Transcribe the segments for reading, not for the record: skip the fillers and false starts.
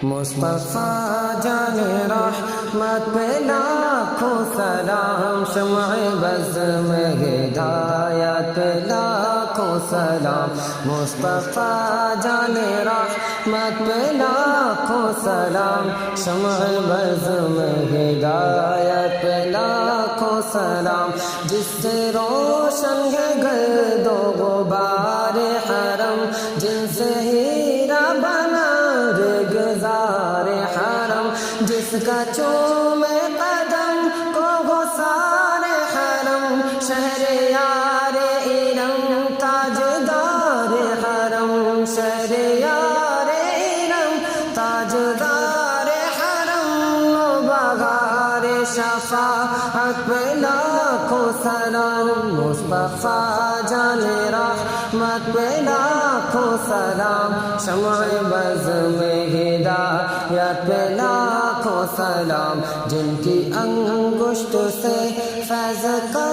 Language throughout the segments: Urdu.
مصطفیٰ جان رحمت پہ لاکھوں سلام، شمع بز میں ہدایت پہ لاکھوں سلام، مصطفیٰ جان رحمت پہ لاکھوں سلام، شمع بز میں ہدایت پہ لاکھوں سلام، جس سے روشن ہے گرد و غبار حرم، جن سے ہیرا بنا گزار حرم، جس کا چومے قدم کو گسار حرم، شہریار ارم تاجدار حرم، شہریار ارم تاجدار حرم، بغار شفاعت پہ لاکھوں سلام، مصطفیٰ جان رحمت پہ لاکھوں سلام، شمع بز میں ہدایت پہ لاکھوں سلام، جن کی انگشت سے فیض کا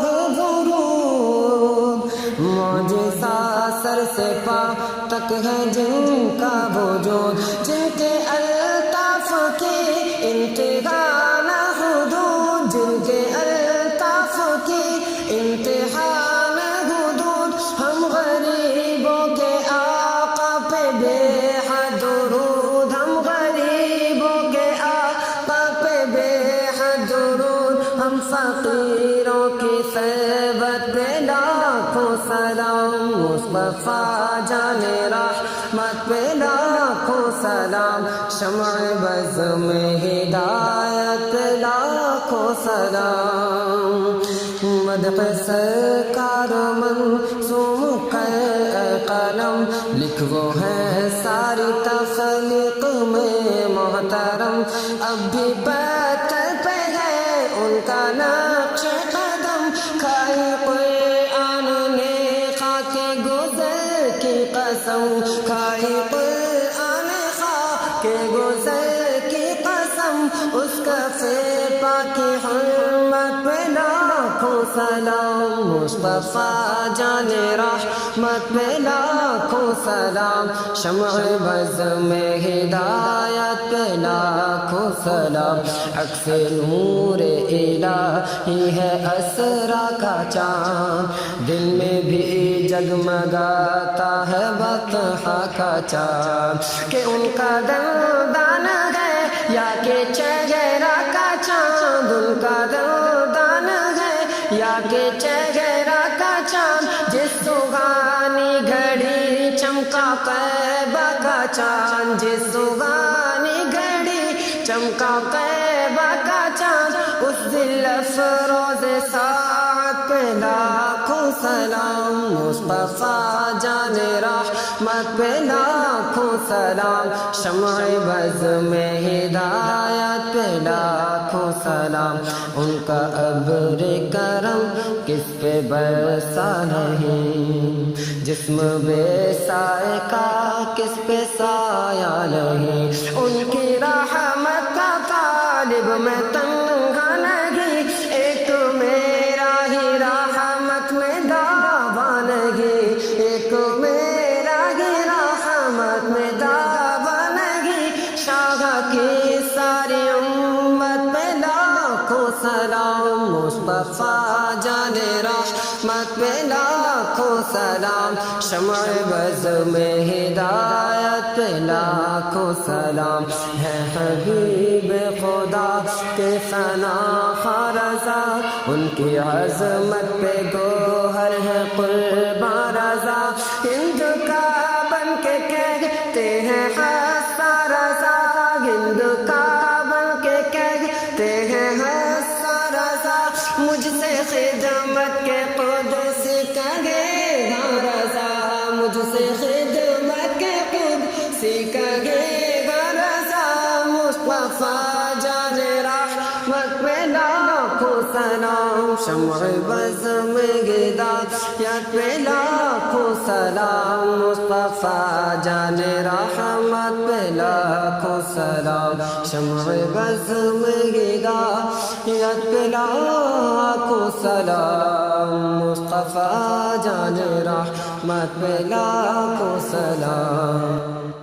ہے درود، معجزہ سر سے پا تک ہے جن کا وجود، جن کے الطاف کی انتہا نہ حدود، جن کے الطاف کی انتہا نہ حدود، ہم غریبوں کے آقا پہ بے حد درود، ہم غریبوں کے آقا پہ بے حد درود، ہم فقیروں کی ثروت پہ لاکھوں سلام، مصطفیٰ جان رحمت پہ لاکھوں سلام، شمع بز میں ہدایت پہ لاکھوں سلام، مدح سرکار منظوم قلم، لکھ وہ ہے ساری تخلیق میں محترم، اب بھی پتھر پہ ہے ان کا نقش قدم، کھائی قرآن نے خاک گزر کی قسم، کھائی قرآن خاک گزر کی قسم، اس کا پاکی حرمت پہ لاکھوں سلام، مصطفیٰ جان رحمت پہ لاکھوں سلام، شمع بز میں ہدایت پہ لاکھوں سلام، عکس نور الہی ہے اسرا کا چاند، دل میں بھی جگمگاتا ہے بطحہ کا چاند، کہ ان کا دندان ہے یا کہ چہرہ کا چاند، ان کا دندان ہے یا کہ چہرہ کا چاند، جس سبحانی گھڑی چمکا طیبہ کا چاند، جس سبحانی گھڑی چمکا طیبہ کا چاند، اس دل افروز ساعت پہ لاکھوں سلام، مصطفیٰ جان رحمت پہ لاکھوں سلام، شمع بز میں ہدایت پہ لاکھوں سلام، ان کا ابر کرم کس پہ برسا نہیں، جسم بے سائے کا کس پہ سایہ نہیں، ان کی رحمت کا طالب میں تنہا نہیں، ایک میرا ہی رحمت میں دعویٰ نہیں، ایک میرا ہی رحمت میں دعویٰ نہیں، شاہ کی ساری امت پہ لاکھوں سلام، مصطفیٰ جان رحمت پہ لاکھوں سلام، شمع بز میں ہدایت پہ لاکھوں سلام، ہے حبیب خدا کے ثنا رضا، ان کی عظمت پہ گوہر ہے قربان رضا، ہند کا بن کے کہتے ہیں حسن رضا، ہند کا بن کے کہتے ہیں حسن رضا، مجھ سے خدمت کے قدس کہے گا رضا، مجھ سے خدمت کے قدس کہے گا رضا، مصطفیٰ جان رحمت پہ لاکھوں سلام، شمع بز میں ہدایت پہ لاکھوں سلام، مصطفیٰ جان رحمت پہ لاکھوں سلام، شمع بز میں ہدایت پہ لاکھوں سلام، مصطفیٰ جان رحمت پہ لاکھوں سلام۔